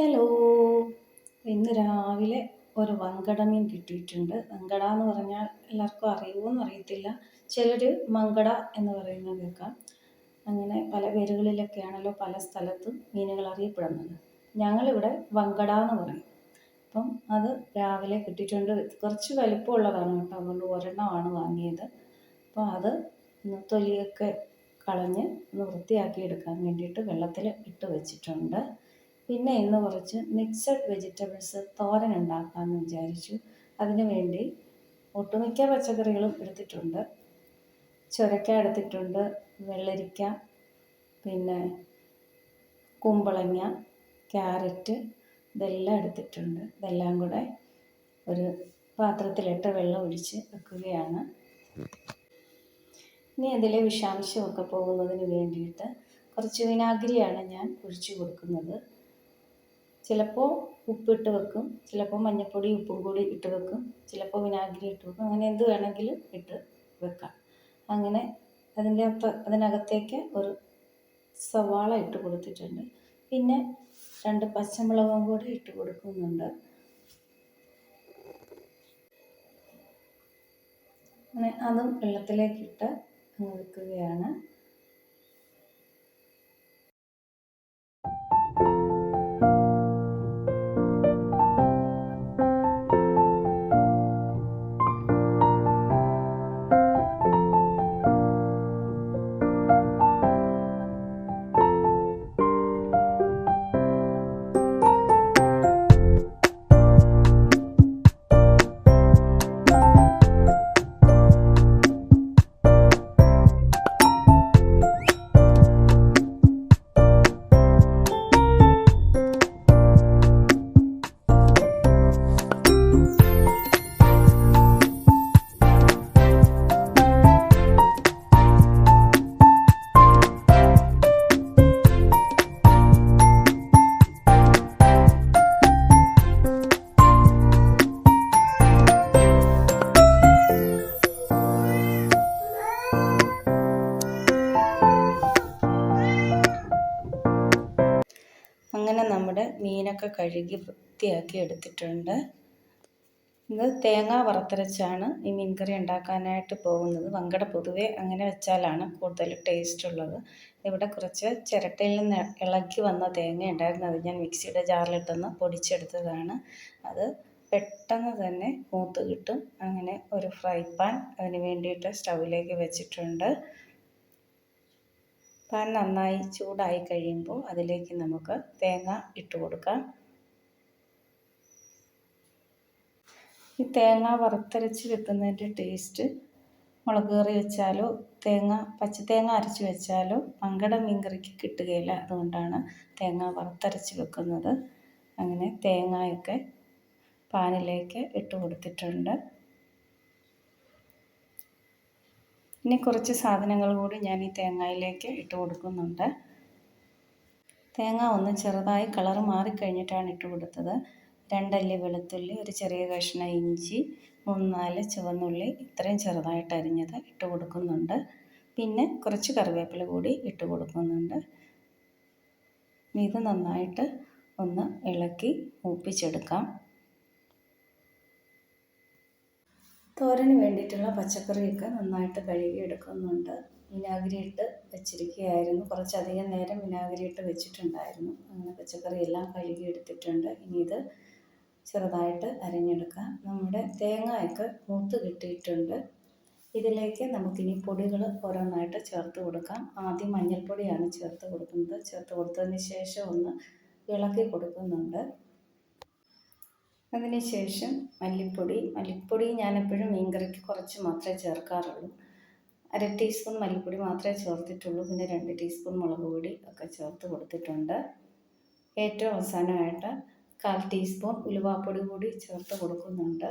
Hello. ഇന്ന് രാവിലെ ഒരു വങ്കട മീൻ കിട്ടിയിട്ടുണ്ട്. വങ്കട എന്ന് പറഞ്ഞാൽ എല്ലാവർക്കും അറിയുമോയെന്ന് അറിയത്തില്ല. ചിലർ മങ്കട എന്ന് പറയുന്നത് കേൾക്കാം. അങ്ങനെ പല പേരുകളിലൊക്കെയാണല്ലോ പല സ്ഥലത്തും മീനുകൾ അറിയപ്പെടുന്നത്. ഞങ്ങളിവിടെ വങ്കട എന്ന് പറയും. അപ്പം അത് രാവിലെ കിട്ടിയിട്ടുണ്ട്. കുറച്ച് വലിപ്പമുള്ളതാണ് കേട്ടോ. അതുകൊണ്ട് ഒരെണ്ണമാണ് വാങ്ങിയത്. അപ്പോൾ അത് തൊലിയൊക്കെ കളഞ്ഞ് ഒന്ന് വൃത്തിയാക്കി എടുക്കാൻ വേണ്ടിയിട്ട് വെള്ളത്തിൽ ഇട്ട് വെച്ചിട്ടുണ്ട്. പിന്നെ ഇന്ന് കുറച്ച് മിക്സഡ് വെജിറ്റബിൾസ് തോരൻ ഉണ്ടാക്കാമെന്ന് വിചാരിച്ചു. അതിനു വേണ്ടി ഒട്ടുമിക്ക പച്ചക്കറികളും എടുത്തിട്ടുണ്ട്. ചുരക്ക എടുത്തിട്ടുണ്ട്, വെള്ളരിക്ക, പിന്നെ കുമ്പളങ്ങ, ക്യാരറ്റ്, ഇതെല്ലാം എടുത്തിട്ടുണ്ട്. ഇതെല്ലാം കൂടെ ഒരു പാത്രത്തിലിട്ട് വെള്ളം ഒഴിച്ച് വെക്കുകയാണ്. ഇനി അതിലെ വിഷാംശമൊക്കെ പോകുന്നതിന് വേണ്ടിയിട്ട് കുറച്ച് വിനാഗിരിയാണ് ഞാൻ ഒഴിച്ച് കൊടുക്കുന്നത്. ചിലപ്പോൾ ഉപ്പിട്ട് വെക്കും, ചിലപ്പോൾ മഞ്ഞൾപ്പൊടി ഉപ്പും കൂടി ഇട്ട് വെക്കും, ചിലപ്പോൾ വിനാഗിരി ഇട്ട് വെക്കും. അങ്ങനെ എന്ത് വേണമെങ്കിലും ഇട്ട് വെക്കാം. അങ്ങനെ അതിനകത്തേക്ക് ഒരു സവാള ഇട്ട് കൊടുത്തിട്ടുണ്ട്. പിന്നെ 2 പച്ചമുളകും കൂടി ഇട്ട് കൊടുക്കുന്നുണ്ട്. അങ്ങനെ അതും വെള്ളത്തിലേക്കിട്ട് വെക്കുകയാണ്. അങ്ങനെ നമ്മുടെ മീനൊക്കെ കഴുകി വൃത്തിയാക്കി എടുത്തിട്ടുണ്ട്. ഇത് തേങ്ങ വറുത്തരച്ചാണ് ഈ മീൻകറി ഉണ്ടാക്കാനായിട്ട് പോകുന്നത്. വങ്കട പൊതുവെ അങ്ങനെ വെച്ചാലാണ് കൂടുതൽ ടേസ്റ്റ് ഉള്ളത്. ഇവിടെ കുറച്ച് ചിരട്ടയിൽ നിന്ന് ഇളക്കി വന്ന തേങ്ങ ഉണ്ടായിരുന്നു. അത് ഞാൻ മിക്സിയുടെ ജാറിലിട്ടൊന്ന് പൊടിച്ചെടുത്തതാണ്. അത് പെട്ടെന്ന് തന്നെ മൂത്ത് കിട്ടും. അങ്ങനെ ഒരു ഫ്രൈ പാൻ അതിന് വേണ്ടിയിട്ട് സ്റ്റൗവിലേക്ക് വെച്ചിട്ടുണ്ട്. പാൻ നന്നായി ചൂടായി കഴിയുമ്പോൾ അതിലേക്ക് നമുക്ക് തേങ്ങ ഇട്ട് കൊടുക്കാം. ഈ തേങ്ങ വറുത്തരച്ച് വെക്കുന്നതിൻ്റെ ടേസ്റ്റ് മുളക് കറി വെച്ചാലോ പച്ചത്തേങ്ങ അരച്ച് വെച്ചാലോ വങ്കട മീൻകറിക്ക് കിട്ടുകയില്ല. അതുകൊണ്ടാണ് തേങ്ങ വറുത്തരച്ച് വെക്കുന്നത്. അങ്ങനെ തേങ്ങയൊക്കെ പാനിലേക്ക് ഇട്ട് കൊടുത്തിട്ടുണ്ട്. ഇനി കുറച്ച് സാധനങ്ങൾ കൂടി ഞാൻ ഈ തേങ്ങയിലേക്ക് ഇട്ട് കൊടുക്കുന്നുണ്ട്. തേങ്ങ ഒന്ന് ചെറുതായി കളർ മാറിക്കഴിഞ്ഞിട്ടാണ് ഇട്ട് കൊടുത്തത്. 2 അല്ലി വെളുത്തുള്ളി, ഒരു ചെറിയ കഷ്ണം ഇഞ്ചി, 3-4 ചുവന്നുള്ളി ഇത്രയും ചെറുതായിട്ട് അരിഞ്ഞത് ഇട്ട് കൊടുക്കുന്നുണ്ട്. പിന്നെ കുറച്ച് കറിവേപ്പില കൂടി ഇട്ട് കൊടുക്കുന്നുണ്ട്. ഇത് നന്നായിട്ട് ഒന്ന് ഇളക്കി മൂപ്പിച്ചെടുക്കാം. തോരന് വേണ്ടിയിട്ടുള്ള പച്ചക്കറിയൊക്കെ നന്നായിട്ട് കഴുകി എടുക്കുന്നുണ്ട്. വിനാഗിരി ഇട്ട് വെച്ചിരിക്കുകയായിരുന്നു. കുറച്ചധികം നേരം വിനാഗിരി ഇട്ട് വെച്ചിട്ടുണ്ടായിരുന്നു. അങ്ങനെ പച്ചക്കറിയെല്ലാം കഴുകി എടുത്തിട്ടുണ്ട്. ഇനി ഇത് ചെറുതായിട്ട് അരിഞ്ഞെടുക്കാം. നമ്മുടെ തേങ്ങയൊക്കെ മൂത്ത് കിട്ടിയിട്ടുണ്ട്. ഇതിലേക്ക് നമുക്കിനി പൊടികൾ ഓരോന്നായിട്ട് ചേർത്ത് കൊടുക്കാം. ആദ്യം മഞ്ഞൾപ്പൊടിയാണ് ചേർത്ത് കൊടുക്കുന്നത്. ചേർത്ത് കൊടുത്തതിന് ശേഷം ഒന്ന് ഇളക്കി കൊടുക്കുന്നുണ്ട്. അതിനുശേഷം മല്ലിപ്പൊടി ഞാനെപ്പോഴും മീൻകറിക്ക് കുറച്ച് മാത്രമേ ചേർക്കാറുള്ളൂ. 1/2 ടീസ്പൂൺ മല്ലിപ്പൊടി മാത്രമേ ചേർത്തിട്ടുള്ളൂ. പിന്നെ 2 ടീസ്പൂൺ മുളക് പൊടി ഒക്കെ ചേർത്ത് കൊടുത്തിട്ടുണ്ട്. ഏറ്റവും അവസാനമായിട്ട് 1/4 ടീസ്പൂൺ ഉലുവാപ്പൊടി കൂടി ചേർത്ത് കൊടുക്കുന്നുണ്ട്.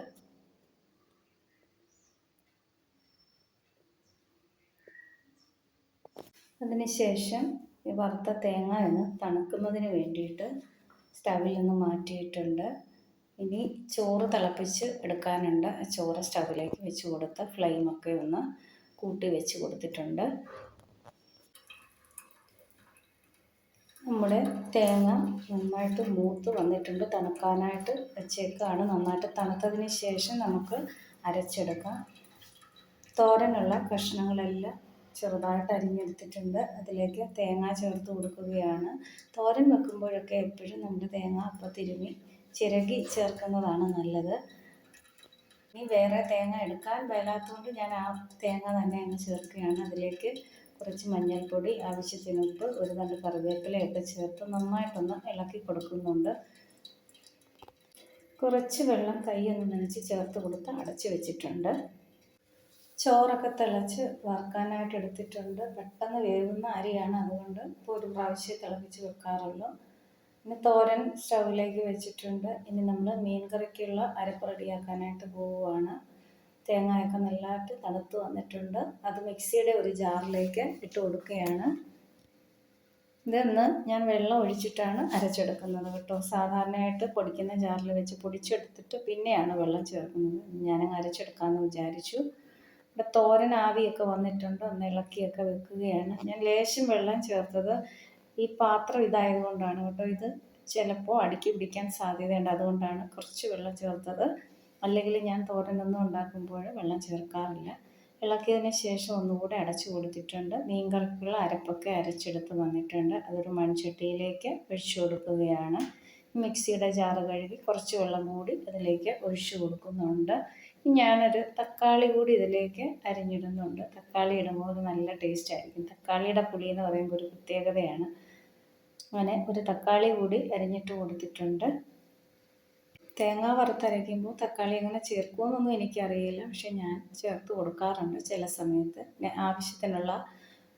അതിനുശേഷം ഈ വറുത്ത തേങ്ങ ഒന്ന് തണുക്കുന്നതിന് വേണ്ടിയിട്ട് സ്റ്റവിൽ നിന്ന് മാറ്റിയിട്ടുണ്ട്. ഇനി ചോറ് തിളപ്പിച്ച് എടുക്കാനുണ്ട്. ചോറ് സ്റ്റവിലേക്ക് വെച്ച് കൊടുത്ത് ഫ്ലെയിമൊക്കെ ഒന്ന് കൂട്ടി വെച്ച് കൊടുത്തിട്ടുണ്ട്. നമ്മുടെ തേങ്ങ നന്നായിട്ട് മൂത്ത് വന്നിട്ടുണ്ട്. തണുക്കാനായിട്ട് വെച്ചേക്കാണ്. നന്നായിട്ട് തണുത്തതിന് ശേഷം നമുക്ക് അരച്ചെടുക്കാം. തോരനുള്ള കഷ്ണങ്ങളെല്ലാം ചെറുതായിട്ട് അരിഞ്ഞെടുത്തിട്ടുണ്ട്. അതിലേക്ക് തേങ്ങ ചേർത്ത് കൊടുക്കുകയാണ്. തോരൻ വെക്കുമ്പോഴൊക്കെ എപ്പോഴും നമ്മുടെ തേങ്ങ അപ്പം തിരുമ്മി ചിരകി ചേർക്കുന്നതാണ് നല്ലത്. ഇനി വേറെ തേങ്ങ എടുക്കാൻ മേലാത്തതുകൊണ്ട് ഞാൻ ആ തേങ്ങ തന്നെ അങ്ങ് ചേർക്കുകയാണ്. അതിലേക്ക് കുറച്ച് മഞ്ഞൾപ്പൊടി, ആവശ്യത്തിന് ഉപ്പ്, ഒരു തണ്ട് കറിവേപ്പിലയൊക്കെ ചേർത്ത് നന്നായിട്ടൊന്ന് ഇളക്കി കൊടുക്കുന്നുണ്ട്. കുറച്ച് വെള്ളം കൈയൊന്ന് നനച്ച് ചേർത്ത് കൊടുത്ത് അടച്ച് വെച്ചിട്ടുണ്ട്. ചോറൊക്കെ തിളച്ച് വറുക്കാനായിട്ട് എടുത്തിട്ടുണ്ട്. പെട്ടെന്ന് വേവുന്ന അരിയാണ്, അതുകൊണ്ട് ഇപ്പോൾ ഒരു പ്രാവശ്യം തിളപ്പിച്ച് വെക്കാറുള്ളൂ. ഇനി തോരൻ സ്റ്റൗവിലേക്ക് വെച്ചിട്ടുണ്ട്. ഇനി നമ്മൾ മീൻ കറിക്കുള്ള അരപ്പ് റെഡിയാക്കാനായിട്ട് പോവുകയാണ്. തേങ്ങയൊക്കെ നല്ലതായിട്ട് തണുത്ത് വന്നിട്ടുണ്ട്. അത് മിക്സിയുടെ ഒരു ജാറിലേക്ക് ഇട്ട് കൊടുക്കുകയാണ്. ഇതൊന്ന് ഞാൻ വെള്ളം ഒഴിച്ചിട്ടാണ് അരച്ചെടുക്കുന്നത് കേട്ടോ. സാധാരണയായിട്ട് പൊടിക്കുന്ന ജാറിൽ വെച്ച് പൊടിച്ചെടുത്തിട്ട് പിന്നെയാണ് വെള്ളം ചേർക്കുന്നത്. ഞാനങ്ങ് അരച്ചെടുക്കാമെന്ന് വിചാരിച്ചു. ഇവിടെ തോരൻ ആവിയൊക്കെ വന്നിട്ടുണ്ട്. ഒന്ന് ഇളക്കിയൊക്കെ വെക്കുകയാണ്. ഞാൻ ലേശം വെള്ളം ചേർത്തത് ഈ പാത്രം ഇതായതുകൊണ്ടാണ് കേട്ടോ. ഇത് ചിലപ്പോൾ അടുക്കി പിടിക്കാൻ സാധ്യതയുണ്ട്, അതുകൊണ്ടാണ് കുറച്ച് വെള്ളം ചേർത്തത്. അല്ലെങ്കിൽ ഞാൻ തോരനൊന്നും ഉണ്ടാക്കുമ്പോൾ വെള്ളം ചേർക്കാറില്ല. ഇളക്കിയതിന് ശേഷം ഒന്നുകൂടെ അടച്ചു കൊടുത്തിട്ടുണ്ട്. മീൻ കറിക്കുള്ള അരപ്പൊക്കെ അരച്ചെടുത്ത് വന്നിട്ടുണ്ട്. അതൊരു മൺചട്ടിയിലേക്ക് ഒഴിച്ചു കൊടുക്കുകയാണ്. മിക്സിയുടെ ജാറ് കഴുകി കുറച്ച് വെള്ളം കൂടി അതിലേക്ക് ഒഴിച്ചു കൊടുക്കുന്നുണ്ട്. ഞാനൊരു തക്കാളി കൂടി ഇതിലേക്ക് അരിഞ്ഞിടുന്നുണ്ട്. തക്കാളി ഇടുമ്പോൾ ഒരു നല്ല ടേസ്റ്റ് ആയിരിക്കും. തക്കാളിയുടെ പുളി എന്ന് പറയുമ്പോൾ ഒരു പ്രത്യേകതയാണ്. അങ്ങനെ ഒരു തക്കാളി കൂടി അരിഞ്ഞിട്ട് കൊടുത്തിട്ടുണ്ട്. തേങ്ങ വറുത്തരയ്ക്കുമ്പോൾ തക്കാളി എങ്ങനെ ചേർക്കുമെന്നൊന്നും എനിക്കറിയില്ല, പക്ഷെ ഞാൻ ചേർത്ത് കൊടുക്കാറുണ്ട് ചില സമയത്ത്. ആവശ്യത്തിനുള്ള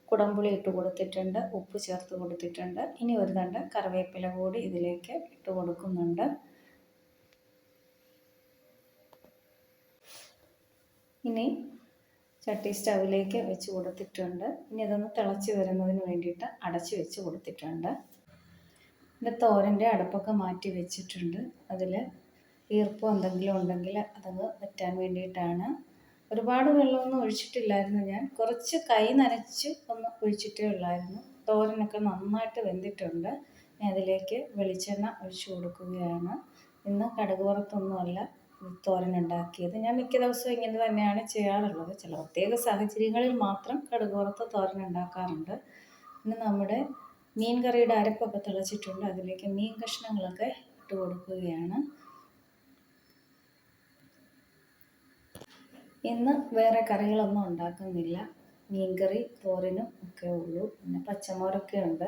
കുടംപുളി ഇട്ട് കൊടുത്തിട്ടുണ്ട്, ഉപ്പ് ചേർത്ത് കൊടുത്തിട്ടുണ്ട്. ഇനി ഒരു തണ്ട് കറിവേപ്പില കൂടി ഇതിലേക്ക് ഇട്ട് കൊടുക്കുന്നുണ്ട്. ഇനി ചട്ടി സ്റ്റൗവിലേക്ക് വെച്ച് കൊടുത്തിട്ടുണ്ട്. ഇനി അതൊന്ന് തിളച്ച് വരുന്നതിന് വേണ്ടിയിട്ട് അടച്ച് വെച്ച് കൊടുത്തിട്ടുണ്ട്. എൻ്റെ തോരൻ്റെ അടുപ്പൊക്കെ മാറ്റി വെച്ചിട്ടുണ്ട്. അതിൽ ഈർപ്പം എന്തെങ്കിലും ഉണ്ടെങ്കിൽ അതങ്ങ് വറ്റാൻ വേണ്ടിയിട്ടാണ്. ഒരുപാട് വെള്ളമൊന്നും ഒഴിച്ചിട്ടില്ലായിരുന്നു. ഞാൻ കുറച്ച് കൈ നനച്ച് ഒന്ന് ഒഴിച്ചിട്ടേ ഉള്ളായിരുന്നു. തോരനൊക്കെ നന്നായിട്ട് വെന്തിട്ടുണ്ട്. അതിലേക്ക് വെളിച്ചെണ്ണ ഒഴിച്ചു കൊടുക്കുകയാണ്. ഇന്ന് കടുക് വറുത്തൊന്നുമല്ല തോരൻ ഉണ്ടാക്കിയത്. ഞാൻ മിക്ക ദിവസവും ഇങ്ങനെ തന്നെയാണ് ചെയ്യാറുള്ളത്. ചില പ്രത്യേക സാഹചര്യങ്ങളിൽ മാത്രം കടുക് വറുത്ത് തോരൻ ഉണ്ടാക്കാറുണ്ട്. ഇന്ന് നമ്മുടെ മീൻ കറിയുടെ അരപ്പൊക്കെ തിളച്ചിട്ടുണ്ട്. അതിലേക്ക് മീൻ കഷ്ണങ്ങളൊക്കെ ഇട്ട് കൊടുക്കുകയാണ്. ഇന്ന് വേറെ കറികളൊന്നും ഉണ്ടാക്കുന്നില്ല. മീൻ കറി തോരനും ഒക്കെ ഉള്ളൂ. പിന്നെ പച്ചമോരൊക്കെ ഉണ്ട്.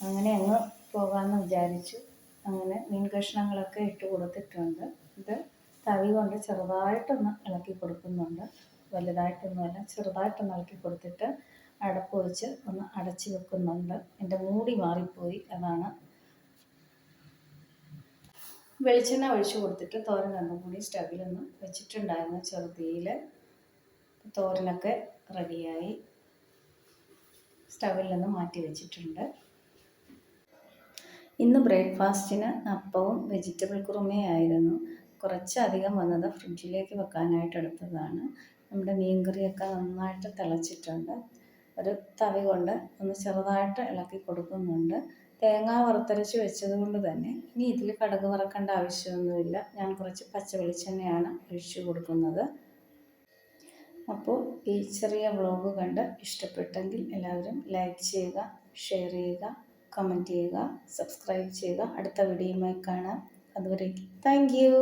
അങ്ങനെ അങ്ങ് പോകാമെന്ന് വിചാരിച്ചു. അങ്ങനെ മീൻ കഷ്ണങ്ങളൊക്കെ ഇട്ട് കൊടുത്തിട്ടുണ്ട്. ഇത് തവി കൊണ്ട് ചെറുതായിട്ടൊന്ന് ഇളക്കി കൊടുക്കുന്നുണ്ട്. വലുതായിട്ടൊന്നുമല്ല, ചെറുതായിട്ടൊന്ന് ഇളക്കി കൊടുത്തിട്ട് അടപ്പ് വെച്ച് ഒന്ന് അടച്ച് വെക്കുന്നുണ്ട്. എൻ്റെ മൂടി മാറിപ്പോയി, അതാണ്. വെളിച്ചെണ്ണ ഒഴിച്ച് കൊടുത്തിട്ട് തോരൻ രണ്ടും കൂടി സ്റ്റവിലൊന്ന് വെച്ചിട്ടുണ്ടായിരുന്നു ചെറുതീയിൽ. തോരനൊക്കെ റെഡിയായി സ്റ്റവിൽ നിന്ന് മാറ്റി വെച്ചിട്ടുണ്ട്. ഇന്ന് ബ്രേക്ക്ഫാസ്റ്റിന് അപ്പവും വെജിറ്റബിൾ കുറുമയായിരുന്നു. കുറച്ചധികം വന്നത് ഫ്രിഡ്ജിലേക്ക് വെക്കാനായിട്ട് എടുത്തതാണ്. നമ്മുടെ മീൻ കറിയൊക്കെ നന്നായിട്ട് തിളച്ചിട്ടുണ്ട്. ഒരു തവി കൊണ്ട് ഒന്ന് ചെറുതായിട്ട് ഇളക്കി കൊടുക്കുന്നുണ്ട്. തേങ്ങ വറുത്തരച്ച് വെച്ചത് കൊണ്ട് തന്നെ ഇനി ഇതിൽ കടുക് വറക്കേണ്ട ആവശ്യമൊന്നുമില്ല. ഞാൻ കുറച്ച് പച്ച വെളിച്ചെണ്ണയാണ് ഒഴിച്ചു കൊടുക്കുന്നത്. അപ്പോൾ ഈ ചെറിയ വ്ളോഗ് കണ്ട് ഇഷ്ടപ്പെട്ടെങ്കിൽ എല്ലാവരും ലൈക്ക് ചെയ്യുക, ഷെയർ ചെയ്യുക, കമൻറ്റ് ചെയ്യുക, സബ്സ്ക്രൈബ് ചെയ്യുക. അടുത്ത വീഡിയോയുമായി കാണാം. അതുവരേക്കും താങ്ക് യു.